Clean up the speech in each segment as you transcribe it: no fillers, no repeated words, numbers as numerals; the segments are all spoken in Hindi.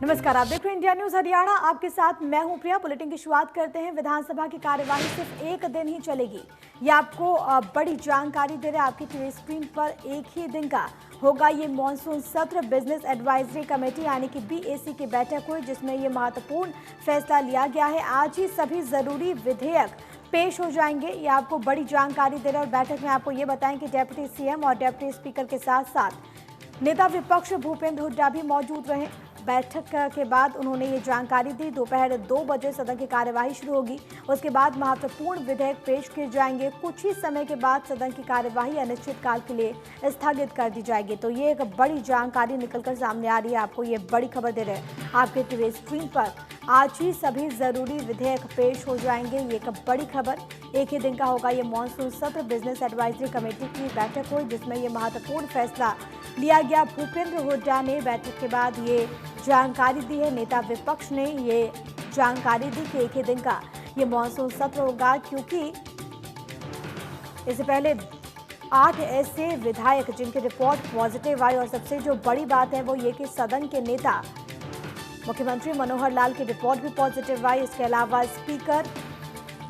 नमस्कार, आप देख रहे हैं इंडिया न्यूज हरियाणा। आपके साथ मैं हूं प्रिया। बुलेटिन की शुरुआत करते हैं। विधानसभा की कार्यवाही सिर्फ एक दिन ही चलेगी, ये आपको बड़ी जानकारी दे रहे हैं। आपकी टीवी स्क्रीन पर एक ही दिन का होगा ये मॉनसून सत्र। बिजनेस एडवाइजरी कमेटी यानी कि बीएसी की बैठक हुई, जिसमें ये महत्वपूर्ण फैसला लिया गया है। आज ही सभी जरूरी विधेयक पेश हो जाएंगे, ये आपको बड़ी जानकारी दे रहे हैं। और बैठक में आपको ये बताएं कि डिप्टी सीएम और डिप्टी स्पीकर के साथ साथ नेता विपक्ष भूपेंद्र हुड्डा भी मौजूद रहे। बैठक के बाद उन्होंने ये जानकारी दी। दोपहर 2 बजे सदन की कार्यवाही शुरू होगी। उसके बाद महत्वपूर्ण विधेयक पेश किए जाएंगे। कुछ ही समय के बाद सदन की कार्यवाही अनिश्चितकाल के लिए स्थगित कर दी जाएगी। तो ये एक बड़ी जानकारी निकलकर सामने आ रही है। आपको ये बड़ी खबर दे रहे हैं आपके टीवी स्क्रीन पर। आज ही सभी जरूरी विधेयक पेश हो जाएंगे, ये एक बड़ी खबर। एक ही दिन का होगा ये मॉनसून सत्र। बिजनेस एडवाइजरी कमेटी की बैठक हुई, जिसमें ये महत्वपूर्ण फैसला लिया गया। भूपेंद्र हुड्डा ने बैठक के बाद ये जानकारी दी है। नेता विपक्ष ने ये जानकारी दी कि एक ही दिन का ये मॉनसून सत्र होगा, क्योंकि इससे पहले 8 ऐसे विधायक जिनकी रिपोर्ट पॉजिटिव आई। और सबसे जो बड़ी बात है वो ये कि सदन के नेता मुख्यमंत्री मनोहर लाल की रिपोर्ट भी पॉजिटिव आई। इसके अलावा स्पीकर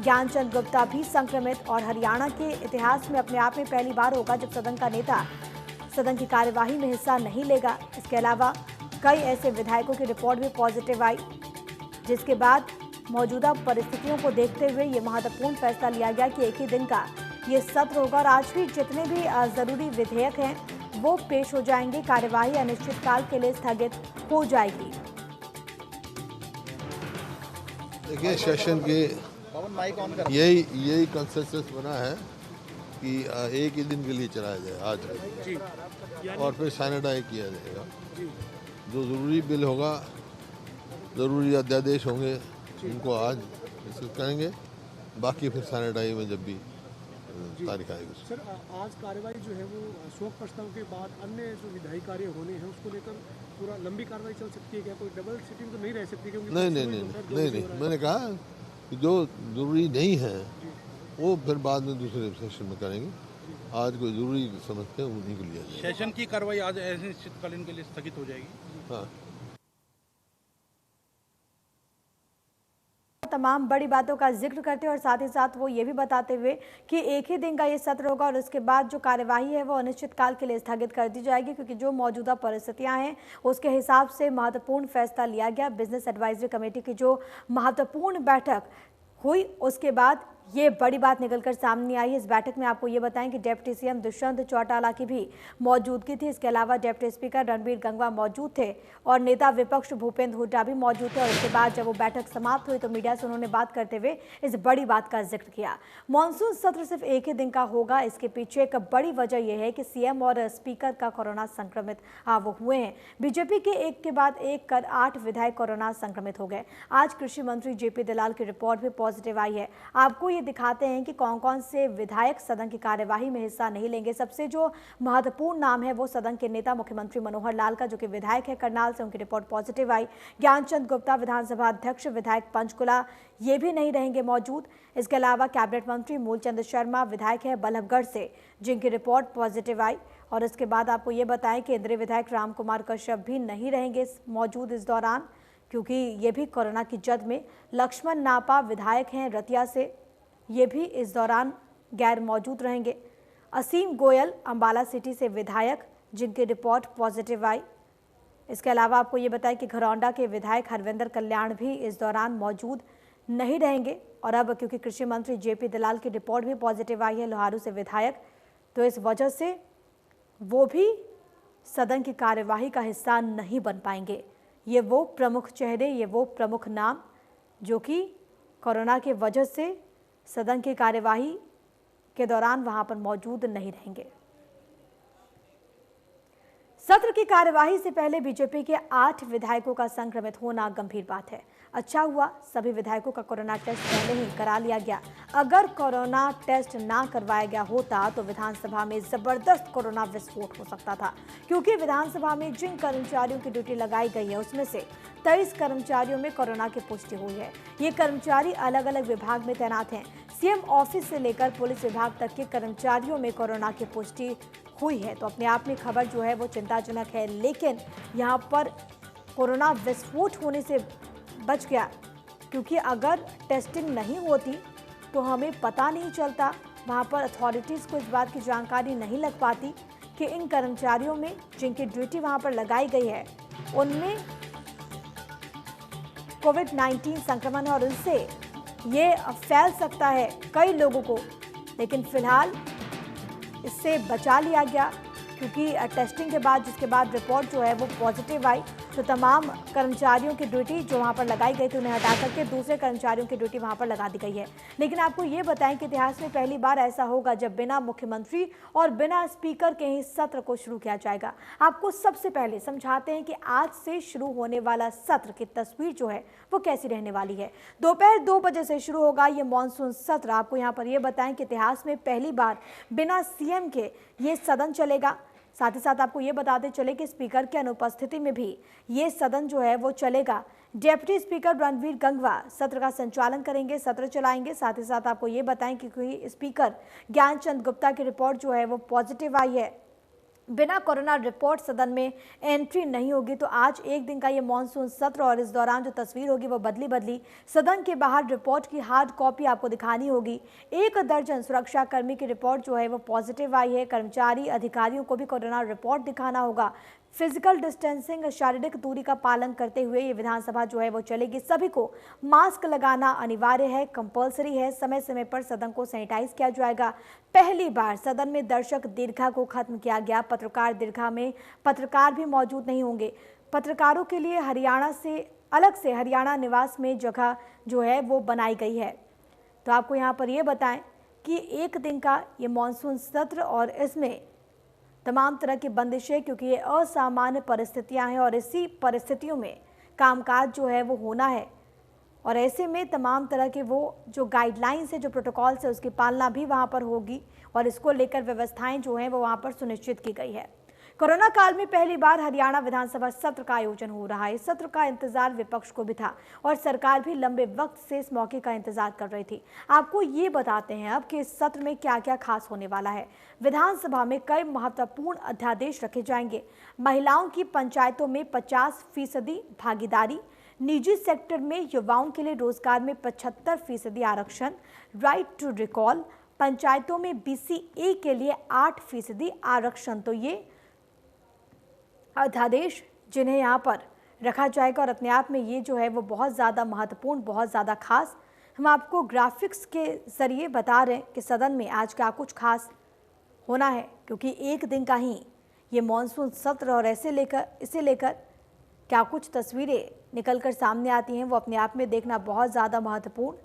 ज्ञानचंद गुप्ता भी संक्रमित। और हरियाणा के इतिहास में अपने आप में पहली बार होगा जब सदन का नेता सदन की कार्यवाही में हिस्सा नहीं लेगा। इसके अलावा कई ऐसे विधायकों की रिपोर्ट भी पॉजिटिव आई, जिसके बाद मौजूदा परिस्थितियों को देखते हुए ये महत्वपूर्ण फैसला लिया गया कि एक ही दिन का ये सत्र होगा। और आज भी जितने भी जरूरी विधेयक हैं वो पेश हो जाएंगे। कार्यवाही अनिश्चितकाल के लिए स्थगित हो जाएगी। देखिए, सेशन के यही कंसेंसस बना है कि एक ही दिन के लिए चलाया जाए आज, और फिर सैनिटाइज किया जाएगा। जो ज़रूरी बिल होगा, ज़रूरी अध्यादेश होंगे, उनको आज डिस्कस करेंगे। बाकी फिर सैनिटाइज में जब भी तारीख आएगी। सर, आज कार्यवाही जो है वो शोक प्रस्ताव के बाद अन्य जो विधायी कार्य होने हैं उसको लेकर पूरा लंबी कार्रवाई चल सकती है क्या? कोई डबल सिटिंग तो नहीं रह सकती? क्योंकि नहीं, मैंने कहा कि जो ज़रूरी नहीं है वो फिर बाद में दूसरे सेशन में करेंगे। आज कोई ज़रूरी समझते हैं उन्हीं को लिया जाएगा। सेशन की कार्रवाई आज अनिश्चितकालीन के लिए स्थगित हो जाएगी। हाँ, तमाम बड़ी बातों का जिक्र करते हैं और साथ ही साथ वो ये भी बताते हुए कि एक ही दिन का ये सत्र होगा और उसके बाद जो कार्यवाही है वो अनिश्चितकाल के लिए स्थगित कर दी जाएगी, क्योंकि जो मौजूदा परिस्थितियां हैं उसके हिसाब से महत्वपूर्ण फैसला लिया गया। बिजनेस एडवाइजरी कमेटी की जो महत्वपूर्ण बैठक हुई उसके बाद ये बड़ी बात निकलकर सामने आई। इस बैठक में आपको ये बताएं कि डिप्टी सीएम दुष्यंत चौटाला की भी मौजूदगी थी। इसके अलावा डिप्टी स्पीकर रणबीर गंगवा मौजूद थे और नेता विपक्ष भूपेंद्र हुड्डा भी मौजूद थे। और इसके बाद जब वो बैठक समाप्त हुई तो मीडिया से उन्होंने बात करते हुए इस बड़ी बात का जिक्र किया। मॉनसून सत्र सिर्फ एक ही दिन का होगा, इसके पीछे एक बड़ी वजह यह है कि सीएम और स्पीकर का कोरोना संक्रमित वो हुए हैं। बीजेपी के एक के बाद एक कर 8 विधायक कोरोना संक्रमित हो गए। आज कृषि मंत्री जेपी दलाल की रिपोर्ट भी पॉजिटिव आई है। आपको ये दिखाते हैं कि कौन कौन से विधायक सदन की कार्यवाही में हिस्सा नहीं लेंगे। सबसे जो महत्वपूर्ण नाम है वो सदन के नेता मुख्यमंत्री मनोहर लाल का, जो कि विधायक है करनाल से, उनकी रिपोर्ट पॉजिटिव आई। ज्ञानचंद गुप्ता विधानसभा अध्यक्ष विधायक पंचकुला, ये भी नहीं रहेंगे मौजूद। इसके अलावा कैबिनेट मंत्री मूलचंद शर्मा विधायक है बल्लभगढ़ से, जिनकी रिपोर्ट पॉजिटिव आई। और इसके बाद आपको ये बताएं कि केंद्रीय विधायक राम कुमार कश्यप भी नहीं रहेंगे मौजूद इस दौरान, क्योंकि ये भी कोरोना की जद में। लक्ष्मण नापा विधायक हैं रतिया से, ये भी इस दौरान गैर मौजूद रहेंगे। असीम गोयल अंबाला सिटी से विधायक, जिनकी रिपोर्ट पॉजिटिव आई। इसके अलावा आपको ये बताएं कि घरौंडा के विधायक हरविंदर कल्याण भी इस दौरान मौजूद नहीं रहेंगे। और अब क्योंकि कृषि मंत्री जेपी दलाल की रिपोर्ट भी पॉजिटिव आई है लोहारू से विधायक, तो इस वजह से वो भी सदन की कार्यवाही का हिस्सा नहीं बन पाएंगे। ये वो प्रमुख चेहरे, ये वो प्रमुख नाम जो कि कोरोना के वजह से सदन की कार्यवाही के दौरान वहां पर मौजूद नहीं रहेंगे। सत्र की कार्यवाही से पहले बीजेपी के 8 विधायकों का संक्रमित होना गंभीर बात है। अच्छा हुआ सभी विधायकों का कोरोना टेस्ट पहले ही करा लिया गया। अगर कोरोना टेस्ट ना करवाया गया होता तो विधानसभा में जबरदस्त कोरोना विस्फोट हो सकता था, क्योंकि विधानसभा में जिन कर्मचारियों की ड्यूटी लगाई गई है उसमें से 23 कर्मचारियों में कोरोना की पुष्टि हुई है। ये कर्मचारी अलग अलग विभाग में तैनात हैं। सीएम ऑफिस से लेकर पुलिस विभाग तक के कर्मचारियों में कोरोना की पुष्टि हुई है। तो अपने आप में खबर जो है वो चिंताजनक है, लेकिन यहाँ पर कोरोना विस्फोट होने से बच गया, क्योंकि अगर टेस्टिंग नहीं होती तो हमें पता नहीं चलता, वहाँ पर अथॉरिटीज़ को इस बात की जानकारी नहीं लग पाती कि इन कर्मचारियों में जिनकी ड्यूटी वहाँ पर लगाई गई है उनमें कोविड-19 संक्रमण है और उससे ये फैल सकता है कई लोगों को। लेकिन फिलहाल इससे बचा लिया गया, क्योंकि टेस्टिंग के बाद जिसके बाद रिपोर्ट जो है वो पॉजिटिव आई, तो तमाम कर्मचारियों की ड्यूटी जो वहाँ पर लगाई गई थी उन्हें हटा करके दूसरे कर्मचारियों की ड्यूटी वहाँ पर लगा दी गई है। लेकिन आपको ये बताएं कि इतिहास में पहली बार ऐसा होगा जब बिना मुख्यमंत्री और बिना स्पीकर के ही सत्र को शुरू किया जाएगा। आपको सबसे पहले समझाते हैं कि आज से शुरू होने वाला सत्र की तस्वीर जो है वो कैसी रहने वाली है। दोपहर 2 बजे से शुरू होगा ये मानसून सत्र। आपको यहाँ पर ये बताएं कि इतिहास में पहली बार बिना सीएम के ये सदन चलेगा। साथ ही साथ आपको ये बताते चले कि स्पीकर की अनुपस्थिति में भी ये सदन जो है वो चलेगा। डेप्यूटी स्पीकर रणवीर गंगवा सत्र का संचालन करेंगे, सत्र चलाएंगे। साथ ही साथ आपको ये बताएं कि स्पीकर ज्ञानचंद गुप्ता की रिपोर्ट जो है वो पॉजिटिव आई है। बिना कोरोना रिपोर्ट सदन में एंट्री नहीं होगी। तो आज एक दिन का ये मानसून सत्र और इस दौरान जो तस्वीर होगी वो बदली सदन के बाहर रिपोर्ट की हार्ड कॉपी आपको दिखानी होगी। 1 दर्जन सुरक्षा कर्मी की रिपोर्ट जो है वो पॉजिटिव आई है। कर्मचारी अधिकारियों को भी कोरोना रिपोर्ट दिखाना होगा। फिजिकल डिस्टेंसिंग, शारीरिक दूरी का पालन करते हुए ये विधानसभा जो है वो चलेगी। सभी को मास्क लगाना अनिवार्य है, कंपलसरी है। समय समय पर सदन को सैनिटाइज किया जाएगा। पहली बार सदन में दर्शक दीर्घा को खत्म किया गया। पत्रकार दीर्घा में पत्रकार भी मौजूद नहीं होंगे। पत्रकारों के लिए हरियाणा से अलग से हरियाणा निवास में जगह जो है वो बनाई गई है। तो आपको यहाँ पर ये बताएं कि एक दिन का ये मानसून सत्र और इसमें तमाम तरह की बंदिशें, क्योंकि ये असामान्य परिस्थितियां हैं और इसी परिस्थितियों में कामकाज जो है वो होना है। और ऐसे में तमाम तरह के वो जो गाइडलाइंस है, जो प्रोटोकॉल्स है, उसकी पालना भी वहाँ पर होगी और इसको लेकर व्यवस्थाएं जो हैं वो वहाँ पर सुनिश्चित की गई है। कोरोना काल में पहली बार हरियाणा विधानसभा सत्र का आयोजन हो रहा है। इस सत्र का इंतजार विपक्ष को भी था और सरकार भी लंबे वक्त से इस मौके का इंतजार कर रही थी। आपको ये बताते हैं अब कि इस सत्र में क्या क्या खास होने वाला है। विधानसभा में कई महत्वपूर्ण अध्यादेश रखे जाएंगे। महिलाओं की पंचायतों में 50% भागीदारी, निजी सेक्टर में युवाओं के लिए रोजगार में 75% आरक्षण, राइट टू रिकॉल, पंचायतों में BCA के लिए 8% आरक्षण। तो ये अध्यादेश जिन्हें यहाँ पर रखा जाएगा और अपने आप में ये जो है वो बहुत ज़्यादा महत्वपूर्ण, बहुत ज़्यादा खास। हम आपको ग्राफिक्स के ज़रिए बता रहे हैं कि सदन में आज क्या कुछ खास होना है, क्योंकि एक दिन का ही ये मानसून सत्र और इसे लेकर क्या कुछ तस्वीरें निकलकर सामने आती हैं वो अपने आप में देखना बहुत ज़्यादा महत्वपूर्ण।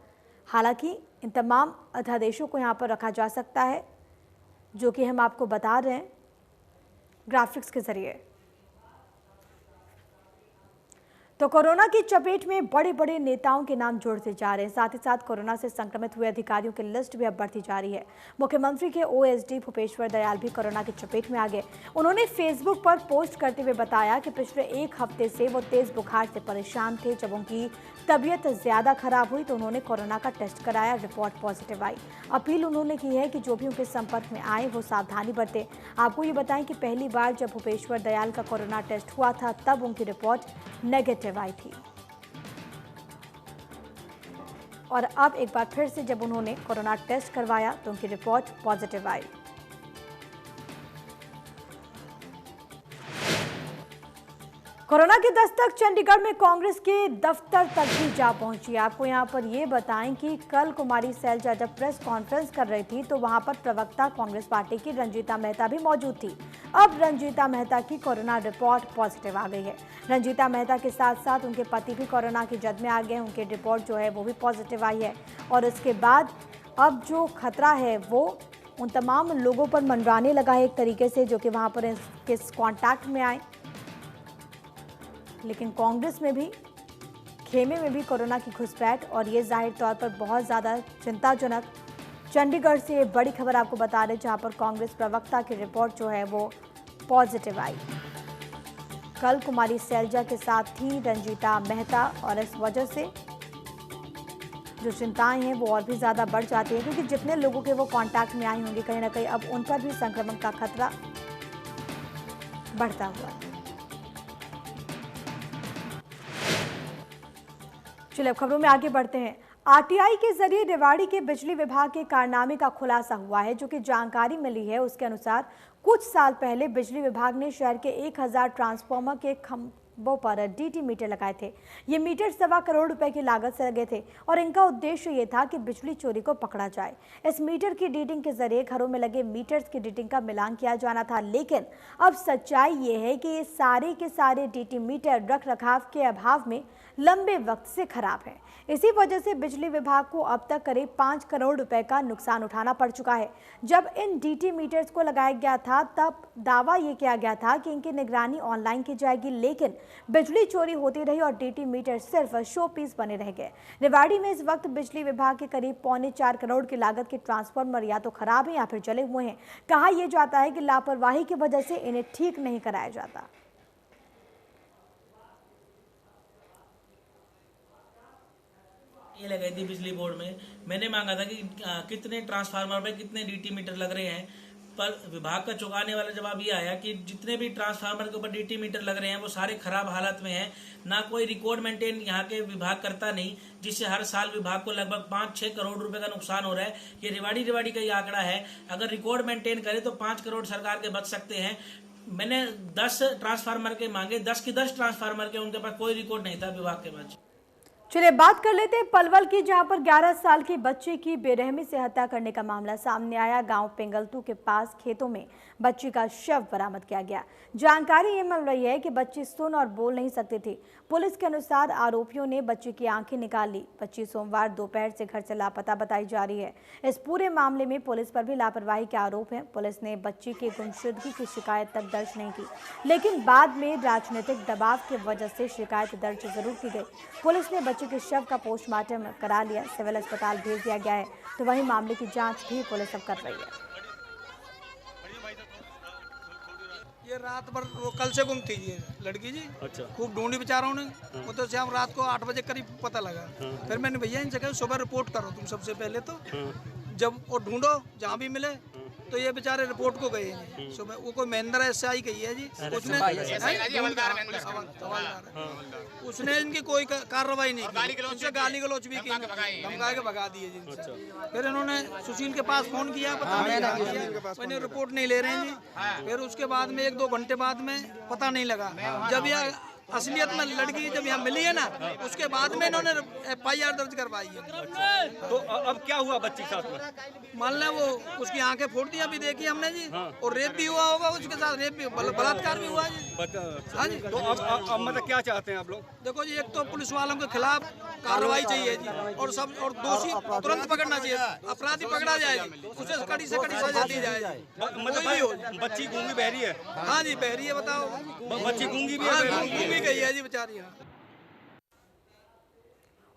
हालांकि इन तमाम अध्यादेशों को यहाँ पर रखा जा सकता है, जो कि हम आपको बता रहे हैं ग्राफिक्स के ज़रिए। तो कोरोना की चपेट में बड़े बड़े नेताओं के नाम जुड़ते जा रहे हैं। साथ ही साथ कोरोना से संक्रमित हुए अधिकारियों की लिस्ट भी अब बढ़ती जा रही है। मुख्यमंत्री के OSD भूपेश्वर दयाल भी कोरोना की चपेट में आ गए। उन्होंने फेसबुक पर पोस्ट करते हुए बताया कि पिछले 1 हफ्ते से वो तेज बुखार से परेशान थे। जब उनकी तबीयत ज्यादा खराब हुई तो उन्होंने कोरोना का टेस्ट कराया, रिपोर्ट पॉजिटिव आई। अपील उन्होंने की है कि जो भी उनके संपर्क में आए वो सावधानी बरते। आपको ये बताएं कि पहली बार जब भूपेश्वर दयाल का कोरोना टेस्ट हुआ था तब उनकी रिपोर्ट नेगेटिव आई थी और अब एक बार फिर से जब उन्होंने कोरोना टेस्ट करवाया तो उनकी रिपोर्ट पॉजिटिव आई। कोरोना की दस्तक चंडीगढ़ में कांग्रेस के दफ्तर तक भी जा पहुंची। आपको यहां पर ये बताएं कि कल कुमारी सैलजा जब प्रेस कॉन्फ्रेंस कर रही थी तो वहां पर प्रवक्ता कांग्रेस पार्टी की रंजीता मेहता भी मौजूद थी। अब रंजीता मेहता की कोरोना रिपोर्ट पॉजिटिव आ गई है। रंजीता मेहता के साथ साथ उनके पति भी कोरोना की जद में आ गए। उनकी रिपोर्ट जो है वो भी पॉजिटिव आई है और इसके बाद अब जो खतरा है वो उन तमाम लोगों पर मंडराने लगा है एक तरीके से, जो कि वहाँ पर इसके कॉन्टैक्ट में आए। लेकिन कांग्रेस में भी, खेमे में भी कोरोना की घुसपैठ और ये जाहिर तौर पर बहुत ज़्यादा चिंताजनक। चंडीगढ़ से बड़ी खबर आपको बता रहे जहां पर कांग्रेस प्रवक्ता की रिपोर्ट जो है वो पॉजिटिव आई। कल कुमारी सैलजा के साथ थी रंजीता मेहता और इस वजह से जो चिंताएं हैं वो और भी ज़्यादा बढ़ जाती है, क्योंकि जितने लोगों के वो कांटेक्ट में आई होंगी कहीं ना कहीं अब उन पर भी संक्रमण का खतरा बढ़ता हुआ। चलिए अब खबरों में आगे बढ़ते हैं। आरटीआई के जरिए रेवाड़ी के बिजली विभाग के कारनामे का खुलासा हुआ है। जो कि जानकारी मिली है उसके अनुसार कुछ साल पहले बिजली विभाग ने शहर के 1000 ट्रांसफार्मर के खंभों पर डीटी मीटर लगाए थे। ये मीटर 1.25 करोड़ रुपए की लागत से लगे थे और इनका उद्देश्य ये था कि बिजली चोरी को पकड़ा जाए। इस मीटर की रीडिंग के जरिए घरों में लगे मीटर्स की रीडिंग का मिलान किया जाना था। लेकिन अब सच्चाई ये है कि ये सारे के सारे डीटी मीटर रख रखाव के अभाव में लंबे वक्त से खराब है। इसी वजह से बिजली विभाग को अब तक करीब 5 करोड़ रुपए का नुकसान उठाना पड़ चुका है। जब इन डीटी मीटर्स को लगाया गया था तब दावा ये किया गया था कि इनकी निगरानी ऑनलाइन की जाएगी, लेकिन बिजली चोरी होती रही और डीटी मीटर सिर्फ शो पीस बने रह गए। रेवाड़ी में इस वक्त बिजली विभाग के करीब 3.25 करोड़ की लागत के ट्रांसफार्मर या तो खराब है या फिर जले हुए हैं। कहा यह जाता है कि लापरवाही की वजह से इन्हें ठीक नहीं कराया जाता। ये लगाई थी बिजली बोर्ड में। मैंने मांगा था कि कितने ट्रांसफार्मर पे कितने डीटी मीटर लग रहे हैं, पर विभाग का चौंकाने वाला जवाब ये आया कि जितने भी ट्रांसफार्मर के ऊपर डीटी मीटर लग रहे हैं वो सारे खराब हालत में हैं। ना कोई रिकॉर्ड मेंटेन यहाँ के विभाग करता नहीं, जिससे हर साल विभाग को लगभग 5-6 करोड़ रुपए का नुकसान हो रहा है। ये रेवाड़ी का ये आंकड़ा है। अगर रिकॉर्ड मेंटेन करे तो 5 करोड़ सरकार के बच सकते हैं। मैंने 10 ट्रांसफार्मर के मांगे, 10 की 10 ट्रांसफार्मर के उनके पास कोई रिकॉर्ड नहीं था विभाग के पास। चलिए बात कर लेते हैं पलवल की, जहां पर 11 साल की बच्ची की बेरहमी से हत्या करने का मामला सामने आया। गांव पिंगलतू के पास खेतों में बच्ची का शव बरामद किया गया। जानकारी ये मिल रही है कि बच्ची सुन और बोल नहीं सकती थी। पुलिस के अनुसार आरोपियों ने बच्ची की आंखें निकाल ली। बच्ची सोमवार दोपहर से घर से लापता बताई जा रही है। इस पूरे मामले में पुलिस पर भी लापरवाही के आरोप हैं। पुलिस ने बच्ची की गुमशुदगी की शिकायत तक दर्ज नहीं की, लेकिन बाद में राजनीतिक दबाव की वजह से शिकायत दर्ज जरूर की गई। पुलिस ने बच्ची के शव का पोस्टमार्टम करा लिया, सिविल अस्पताल भेज दिया गया है। तो वहीं मामले की जांच भी पुलिस अब कर रही है। ये रात भर वो कल से गुम थी ये लड़की जी। अच्छा। खूब ढूंढी बेचारों ने। वो तो शाम रात को 8 बजे करीब पता लगा। फिर मैंने भैया इनसे कहा सुबह रिपोर्ट करो तुम सबसे पहले तो। जब वो ढूंढो जहाँ भी मिले तो ये बेचारे रिपोर्ट को गए हैं सुबह। वो कोई महेंद्र एसआई कही है जी, उसने इनकी कोई कार्रवाई नहीं की, उनसे गाली गलौच भी की, धमका के भगा दिए जी। फिर इन्होंने सुशील के पास फोन किया, पता नहीं रिपोर्ट नहीं ले रहे हैं जी। फिर उसके बाद में 1-2 घंटे बाद में पता नहीं लगा। जब यह असलियत में लड़की जब यहाँ मिली है ना, उसके बाद में इन्होंने FIR दर्ज करवाई है। तो अब क्या हुआ बच्ची के साथ में? मान लें वो उसकी आंखें फोड़ दी अभी देखी हमने जी। और रेप भी हुआ होगा उसके साथ, रेप भी बलात्कार भी हुआ जी। हाँ जी। तो अब मतलब क्या चाहते हैं आप लोग? देखो जी, एक तो पुलिस वालों के खिलाफ कार्रवाई चाहिए जी, और दोषी तुरंत पकड़ना चाहिए। अपराधी पकड़ा जाए जी, उसे कड़ी से कड़ी सजा दी जाए। मतलब बच्ची गूंगी बहरी है? हाँ जी बहरी है। बताओ बच्ची गूंगी भी है? गई है जी बेचारी।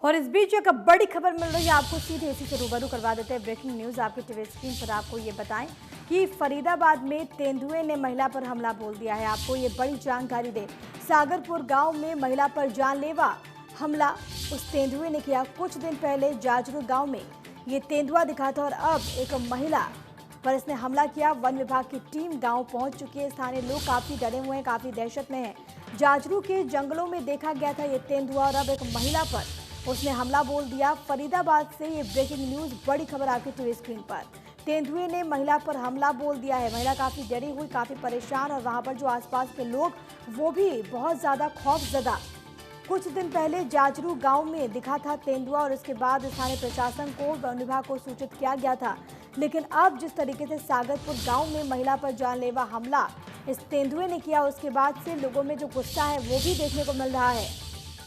और इस बीच एक बड़ी खबर मिल रही है, आपको सीधे इसी से रूबरू करवा देते हैं। ब्रेकिंग न्यूज आपकी टीवी स्क्रीन पर। आपको ये बताएं कि फरीदाबाद में तेंदुए ने महिला पर हमला बोल दिया है। आपको ये बड़ी जानकारी दे, सागरपुर गांव में महिला पर जानलेवा हमला उस तेंदुए ने किया। कुछ दिन पहले जाजरू गांव में ये तेंदुआ दिखा था और अब एक महिला पर इसने हमला किया। वन विभाग की टीम गांव पहुंच चुकी है। स्थानीय लोग काफी डरे हुए हैं, काफी दहशत में हैं। जाजरू के जंगलों में देखा गया था ये तेंदुआ और अब एक महिला पर उसने हमला बोल दिया। फरीदाबाद से ये ब्रेकिंग न्यूज, बड़ी खबर आपकी टीवी स्क्रीन पर। तेंदुए ने महिला पर हमला बोल दिया है। महिला काफी डरी हुई, काफी परेशान और वहां पर जो आसपास के लोग वो भी बहुत ज्यादा खौफजदा। कुछ दिन पहले जाजरू गांव में दिखा था तेंदुआ और उसके बाद स्थानीय प्रशासन को, वन विभाग को सूचित किया गया था। लेकिन अब जिस तरीके से सागरपुर गांव में महिला पर जानलेवा हमला इस तेंदुए ने किया, उसके बाद से लोगों में जो गुस्सा है वो भी देखने को मिल रहा है।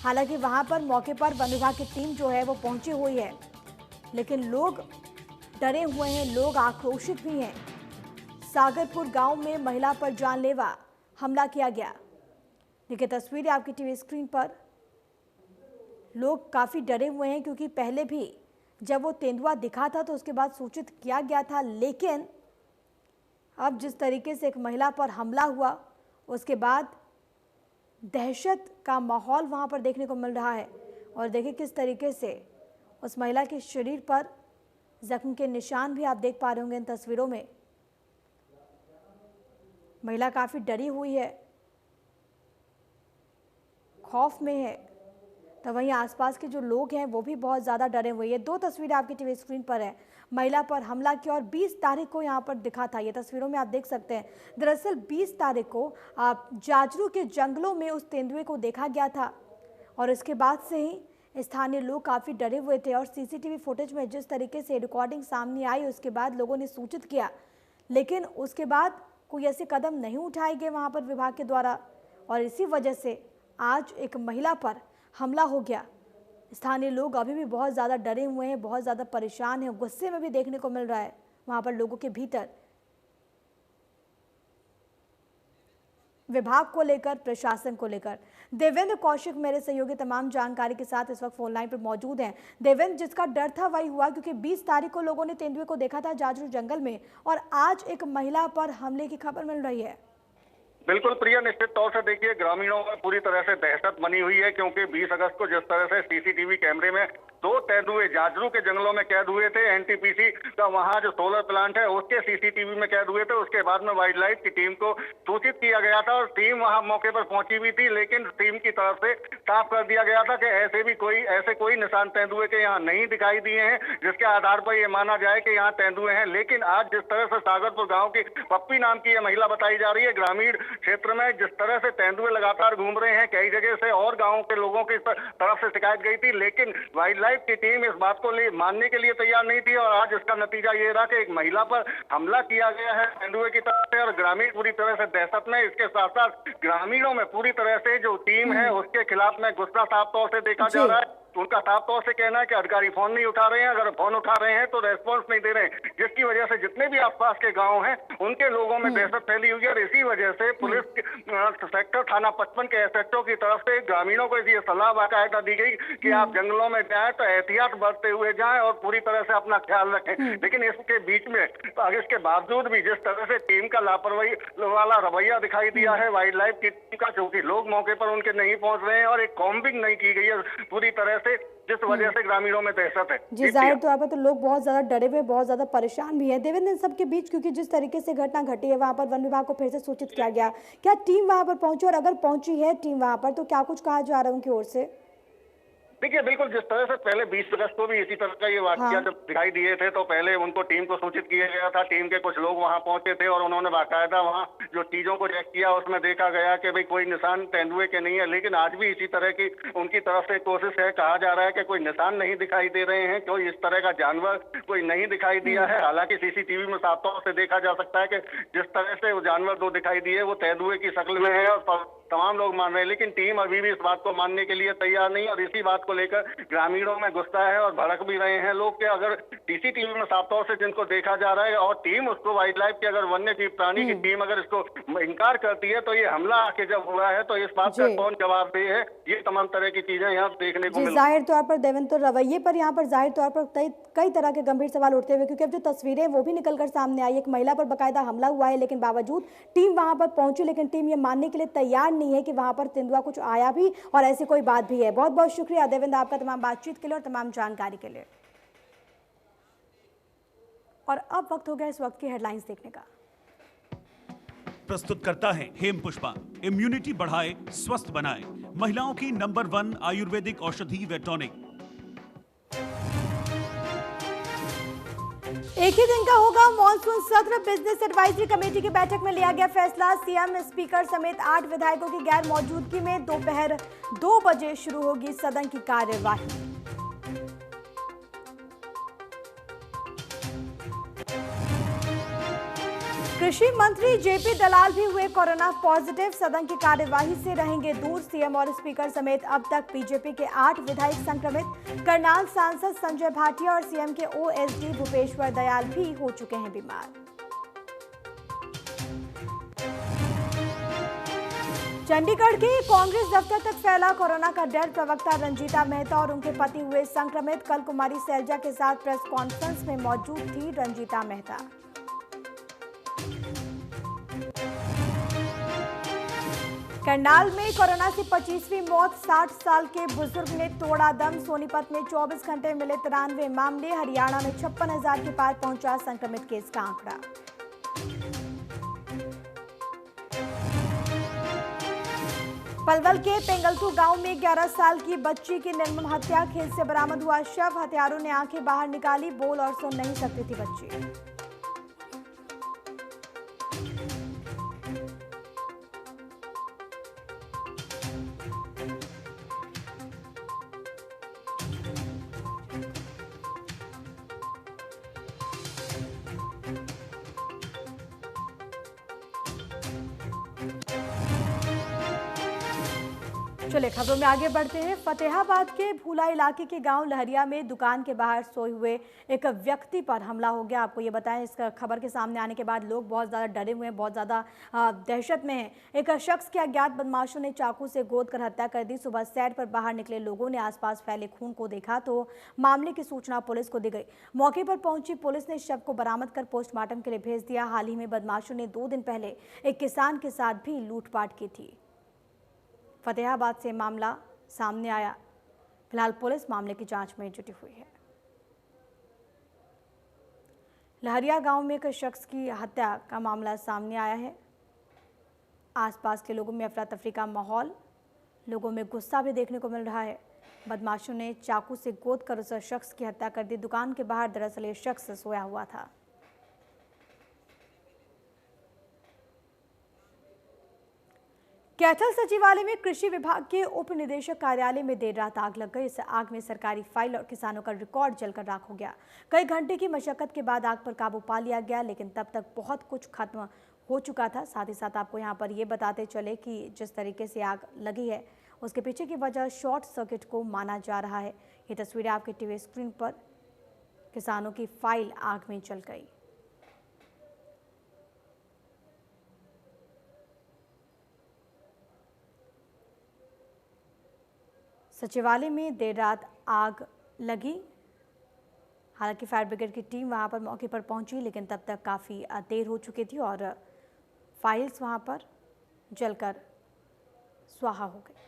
हालांकि वहां पर मौके पर वन विभाग की टीम जो है वो पहुंची हुई है, लेकिन लोग डरे हुए हैं, लोग आक्रोशित भी हैं। सागरपुर गांव में महिला पर जानलेवा हमला किया गया। देखिए तस्वीरें आपकी टीवी स्क्रीन पर। लोग काफ़ी डरे हुए हैं क्योंकि पहले भी जब वो तेंदुआ दिखा था तो उसके बाद सूचित किया गया था, लेकिन अब जिस तरीके से एक महिला पर हमला हुआ उसके बाद दहशत का माहौल वहां पर देखने को मिल रहा है। और देखिए किस तरीके से उस महिला के शरीर पर जख्म के निशान भी आप देख पा रहे होंगे इन तस्वीरों में। महिला काफ़ी डरी हुई है, खौफ में है। तो वहीं आसपास के जो लोग हैं वो भी बहुत ज़्यादा डरे हुए। ये दो तस्वीरें आपकी टीवी स्क्रीन पर है। महिला पर हमला किया और 20 तारीख को यहाँ पर दिखा था। ये तस्वीरों में आप देख सकते हैं। दरअसल 20 तारीख को जाजरू के जंगलों में उस तेंदुए को देखा गया था और इसके बाद से ही स्थानीय लोग काफ़ी डरे हुए थे और सीसीटीवी फुटेज में जिस तरीके से रिकॉर्डिंग सामने आई उसके बाद लोगों ने सूचित किया, लेकिन उसके बाद कोई ऐसे कदम नहीं उठाए गए वहाँ पर विभाग के द्वारा और इसी वजह से आज एक महिला पर हमला हो गया। स्थानीय लोग अभी भी बहुत ज़्यादा डरे हुए हैं, बहुत ज़्यादा परेशान हैं, गुस्से में भी देखने को मिल रहा है वहाँ पर लोगों के भीतर। विभाग को लेकर, प्रशासन को लेकर देवेंद्र कौशिक मेरे सहयोगी तमाम जानकारी के साथ इस वक्त फोन लाइन पर मौजूद हैं। देवेंद्र, जिसका डर था वही हुआ क्योंकि 20 तारीख को लोगों ने तेंदुए को देखा था जाजरू जंगल में और आज एक महिला पर हमले की खबर मिल रही है। बिल्कुल प्रिया, निश्चित तौर से देखिए ग्रामीणों में पूरी तरह से दहशत बनी हुई है क्योंकि 20 अगस्त को जिस तरह से सीसीटीवी कैमरे में 2 तेंदुए जाजरू के जंगलों में कैद हुए थे, एनटीपीसी का वहां जो सोलर प्लांट है उसके सीसीटीवी में कैद हुए थे। उसके बाद में वाइल्ड लाइफ की टीम को सूचित किया गया था और टीम वहां मौके पर पहुंची हुई थी, लेकिन टीम की तरफ से साफ कर दिया गया था कि ऐसे कोई निशान तेंदुए के यहाँ नहीं दिखाई दिए हैं जिसके आधार पर यह माना जाए कि यहाँ तेंदुए हैं। लेकिन आज जिस तरह से सागरपुर गाँव की पप्पी नाम की यह महिला बताई जा रही है, ग्रामीण क्षेत्र में जिस तरह से तेंदुए लगातार घूम रहे हैं, कई जगह से और गांवों के लोगों की तरफ से शिकायत गई थी, लेकिन वाइल्ड लाइफ की टीम इस बात को मानने के लिए तैयार नहीं थी और आज इसका नतीजा ये रहा कि एक महिला पर हमला किया गया है तेंदुए की तरफ से और ग्रामीण पूरी तरह से दहशत में। इसके साथ साथ ग्रामीणों में पूरी तरह से जो टीम है उसके खिलाफ में गुस्सा साफ तौर से देखा जा रहा है। उनका साफ तौर से कहना है कि अधिकारी फोन नहीं उठा रहे हैं, अगर फोन उठा रहे हैं तो रेस्पॉन्स नहीं दे रहे हैं, जिसकी वजह से जितने भी आसपास के गांव हैं उनके लोगों में दहशत फैली हुई है और इसी वजह से पुलिस सेक्टर थाना 55 के एसएचओ की तरफ से ग्रामीणों को ये सलाह बाकायदा दी गई कि आप जंगलों में जाएं तो एहतियात बरतते हुए जाएं और पूरी तरह से अपना ख्याल रखें। लेकिन इसके बीच में इसके बावजूद भी जिस तरह से टीम का लापरवाही वाला रवैया दिखाई दिया है वाइल्ड लाइफ की टीम का, क्योंकि लोग मौके पर उनके नहीं पहुंच रहे हैं और एक कॉम्बिंग नहीं की गई है पूरी तरह से, जिस वजह से ग्रामीणों में दहशत है। जी, जाहिर तौर पर तो लोग बहुत ज्यादा डरे हुए, बहुत ज्यादा परेशान भी है। देवेंद्र, इन सबके बीच क्योंकि जिस तरीके से घटना घटी है वहां पर वन विभाग को फिर से सूचित किया गया, क्या टीम वहां पर पहुंची और अगर पहुंची है टीम वहां पर तो क्या कुछ कहा जा रहा है उनकी ओर से? देखिए बिल्कुल जिस तरह से पहले 20 अगस्त को भी इसी तरह का ये वाकया जब दिखाई दिए थे तो पहले उनको टीम को सूचित किया गया था। टीम के कुछ लोग वहां पहुंचे थे और उन्होंने बाकायदा वहां जो चीजों को चेक किया, उसमें देखा गया कि भाई कोई निशान तेंदुए के नहीं है। लेकिन आज भी इसी तरह की उनकी तरफ से कोशिश है, कहा जा रहा है कि कोई निशान नहीं दिखाई दे रहे हैं, कोई इस तरह का जानवर कोई नहीं दिखाई दिया है। हालांकि सीसीटीवी में साफ तौर से देखा जा सकता है कि जिस तरह से वो जानवर 2 दिखाई दिए वो तेंदुए की शक्ल में है और तमाम लोग मान रहे हैं, लेकिन टीम अभी भी इस बात को मानने के लिए तैयार नहीं और इसी बात को लेकर ग्रामीणों में गुस्सा है और भड़क भी रहे हैं लोग कि अगर सीसीटीवी में साफ तौर से जिनको देखा जा रहा है और टीम उसको वाइल्ड लाइफ की अगर वन्य जीव प्राणी की टीम अगर इसको इनकार करती है तो ये हमला आके जब हुआ है तो इस बात का कौन जवाबदेह है, ये तमाम तरह की चीजें यहाँ देखने को मिल। जाहिर तौर पर देवेंद्र, तो रवैये पर यहाँ पर जाहिर तौर पर कई तरह के गंभीर सवाल उठते हुए, क्योंकि अब जो तस्वीरें वो भी निकलकर सामने आई, एक महिला पर बाकायदा हमला हुआ है लेकिन बावजूद टीम वहां पर पहुंची, लेकिन टीम ये मानने के लिए तैयार नहीं है कि वहां पर तेंदुआ कुछ आया भी और ऐसी कोई बात भी है। बहुत बहुत शुक्रिया देवेंद्र आपका तमाम बातचीत के लिए और तमाम जानकारी के लिए। और अब वक्त हो गया इस वक्त की हेडलाइंस देखने का। प्रस्तुत करता है हेम पुष्पा। इम्यूनिटी बढ़ाए, स्वस्थ बनाए, महिलाओं की नंबर 1 आयुर्वेदिक औषधि व टॉनिक। एक ही दिन का होगा मॉनसून सत्र। बिजनेस एडवाइजरी कमेटी की बैठक में लिया गया फैसला। सीएम, स्पीकर समेत 8 विधायकों की गैर मौजूदगी में दोपहर 2 बजे शुरू होगी सदन की कार्यवाही। कृषि मंत्री जेपी दलाल भी हुए कोरोना पॉजिटिव, सदन की कार्यवाही से रहेंगे दूर। सीएम और स्पीकर समेत अब तक बीजेपी के 8 विधायक संक्रमित। करनाल सांसद संजय भाटिया और सीएम के ओएसडी भूपेश्वर दयाल भी हो चुके हैं बीमार। चंडीगढ़ के कांग्रेस दफ्तर तक फैला कोरोना का डर। प्रवक्ता रंजीता मेहता और उनके पति हुए संक्रमित। कल कुमारी सैलजा के साथ प्रेस कॉन्फ्रेंस में मौजूद थी रंजीता मेहता। करनाल में कोरोना से 25वीं मौत। 60 साल के बुजुर्ग ने तोड़ा दम। सोनीपत में 24 घंटे मिले 93 मामले। हरियाणा में 56,000 के पार पहुंचा संक्रमित केस का आंकड़ा। पलवल के पेंगलथू गांव में 11 साल की बच्ची की निर्मम हत्या, खेत से बरामद हुआ शव। हत्यारों ने आंखें बाहर निकाली, बोल और सुन नहीं सकती थी बच्ची। चलिए खबरों में आगे बढ़ते हैं। फतेहाबाद के भूला इलाके के गांव लहरिया में दुकान के बाहर सोए हुए एक व्यक्ति पर हमला हो गया। आपको ये बताएं, इस खबर के सामने आने के बाद लोग बहुत ज़्यादा डरे हुए हैं, बहुत ज़्यादा दहशत में हैं। एक शख्स के अज्ञात बदमाशों ने चाकू से गोद कर हत्या कर दी। सुबह सैर पर बाहर निकले लोगों ने आसपास फैले खून को देखा तो मामले की सूचना पुलिस को दी गई। मौके पर पहुंची पुलिस ने शव को बरामद कर पोस्टमार्टम के लिए भेज दिया। हाल ही में बदमाशों ने 2 दिन पहले एक किसान के साथ भी लूटपाट की थी। फतेहाबाद से मामला सामने आया। फिलहाल पुलिस मामले की जांच में जुटी हुई है। लहरिया गांव में एक शख्स की हत्या का मामला सामने आया है। आसपास के लोगों में अफरा तफरी का माहौल, लोगों में गुस्सा भी देखने को मिल रहा है। बदमाशों ने चाकू से गोद कर उस शख्स की हत्या कर दी। दुकान के बाहर दरअसल ये शख्स सोया हुआ था। कैथल सचिवालय में कृषि विभाग के उप निदेशक कार्यालय में देर रात आग लग गई। इस आग में सरकारी फाइल और किसानों का रिकॉर्ड जलकर राख हो गया। कई घंटे की मशक्कत के बाद आग पर काबू पा लिया गया, लेकिन तब तक बहुत कुछ खत्म हो चुका था। साथ ही साथ आपको यहाँ पर ये बताते चले कि जिस तरीके से आग लगी है उसके पीछे की वजह शॉर्ट सर्किट को माना जा रहा है। ये तस्वीरें आपके टीवी स्क्रीन पर, किसानों की फाइल आग में जल गई। सचिवालय में देर रात आग लगी। हालांकि फायर ब्रिगेड की टीम वहां पर मौके पर पहुंची, लेकिन तब तक काफ़ी देर हो चुकी थी और फाइल्स वहां पर जलकर स्वाहा हो गई।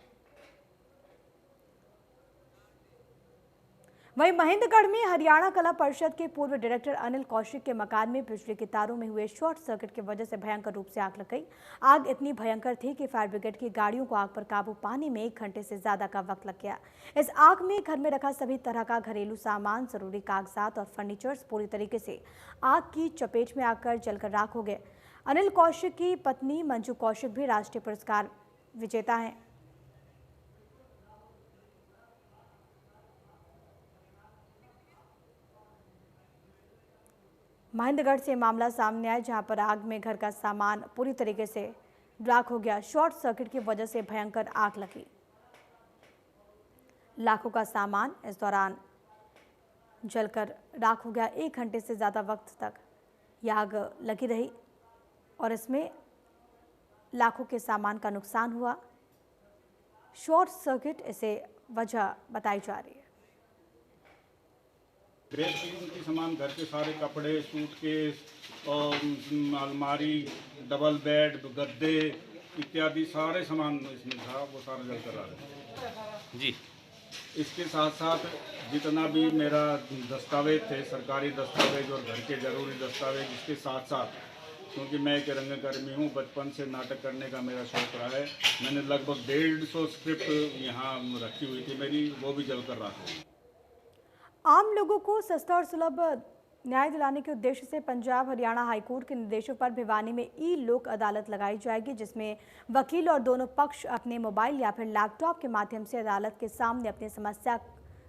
वहीं महेंद्रगढ़ में हरियाणा कला परिषद के पूर्व डायरेक्टर अनिल कौशिक के मकान में बिजली के तारों में हुए शॉर्ट सर्किट की वजह से भयंकर रूप से आग लग गई। आग इतनी भयंकर थी कि फायर ब्रिगेड की गाड़ियों को आग पर काबू पाने में 1 घंटे से ज्यादा का वक्त लग गया। इस आग में घर में रखा सभी तरह का घरेलू सामान, जरूरी कागजात और फर्नीचर्स पूरी तरीके से आग की चपेट में आकर जलकर राख हो गए। अनिल कौशिक की पत्नी मंजू कौशिक भी राष्ट्रीय पुरस्कार विजेता हैं। महेंद्रगढ़ से मामला सामने आया, जहां पर आग में घर का सामान पूरी तरीके से राख हो गया। शॉर्ट सर्किट की वजह से भयंकर आग लगी। लाखों का सामान इस दौरान जलकर राख हो गया। 1 घंटे से ज़्यादा वक्त तक यह आग लगी रही और इसमें लाखों के सामान का नुकसान हुआ। शॉर्ट सर्किट इसे वजह बताई जा रही है। गृह कीमती सामान, घर के सारे कपड़े, सूटकेस, अलमारी, डबल बेड, गद्दे इत्यादि सारे सामान इसमें था, वो सारा जलकर आ गया जी। इसके साथ साथ जितना भी मेरा दस्तावेज थे, सरकारी दस्तावेज और घर के जरूरी दस्तावेज, इसके साथ साथ क्योंकि मैं एक रंगकर्मी हूँ, बचपन से नाटक करने का मेरा शौक रहा है, मैंने लगभग 150 स्क्रिप्ट यहाँ रखी हुई थी मेरी, वो भी जलकर राख हो गई। आम लोगों को सस्ता और सुलभ न्याय दिलाने के उद्देश्य से पंजाब हरियाणा हाईकोर्ट के निर्देशों पर भिवानी में ई लोक अदालत लगाई जाएगी, जिसमें वकील और दोनों पक्ष अपने मोबाइल या फिर लैपटॉप के माध्यम से अदालत के सामने अपनी समस्या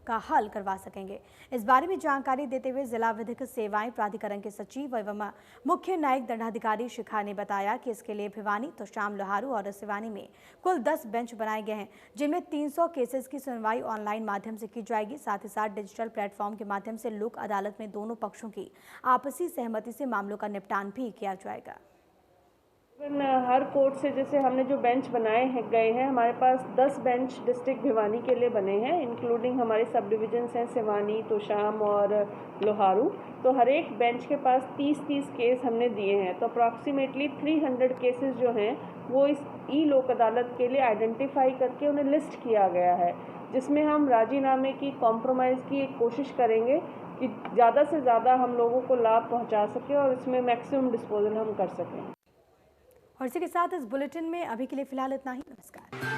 का हल करवा सकेंगे। इस बारे में जानकारी देते हुए जिला विधिक सेवाएं प्राधिकरण के सचिव एवं मुख्य न्यायिक दंडाधिकारी शिखा ने बताया कि इसके लिए भिवानी, तोशाम, लोहारू और सिवानी में कुल 10 बेंच बनाए गए हैं, जिनमें 300 केसेस की सुनवाई ऑनलाइन माध्यम से की जाएगी। साथ ही साथ डिजिटल प्लेटफॉर्म के माध्यम से लोक अदालत में दोनों पक्षों की आपसी सहमति से मामलों का निपटान भी किया जाएगा। हर कोर्ट से जैसे हमने जो बेंच बनाए गए हैं, हमारे पास 10 बेंच डिस्ट्रिक्ट भिवानी के लिए बने हैं, इंक्लूडिंग हमारे सब डिविजन्स हैं सिवानी, तोशाम और लोहारू। तो हर एक बेंच के पास 30-30 केस हमने दिए हैं। तो अप्रॉक्सीमेटली 300 केसेस जो हैं वो इस ई लोक अदालत के लिए आइडेंटिफाई करके उन्हें लिस्ट किया गया है, जिसमें हम राजीनामे की, कॉम्प्रोमाइज़ की एक कोशिश करेंगे कि ज़्यादा से ज़्यादा हम लोगों को लाभ पहुँचा सकें और इसमें मैक्सिमम डिस्पोजल हम कर सकें। और इसी के साथ इस बुलेटिन में अभी के लिए फिलहाल इतना ही। नमस्कार।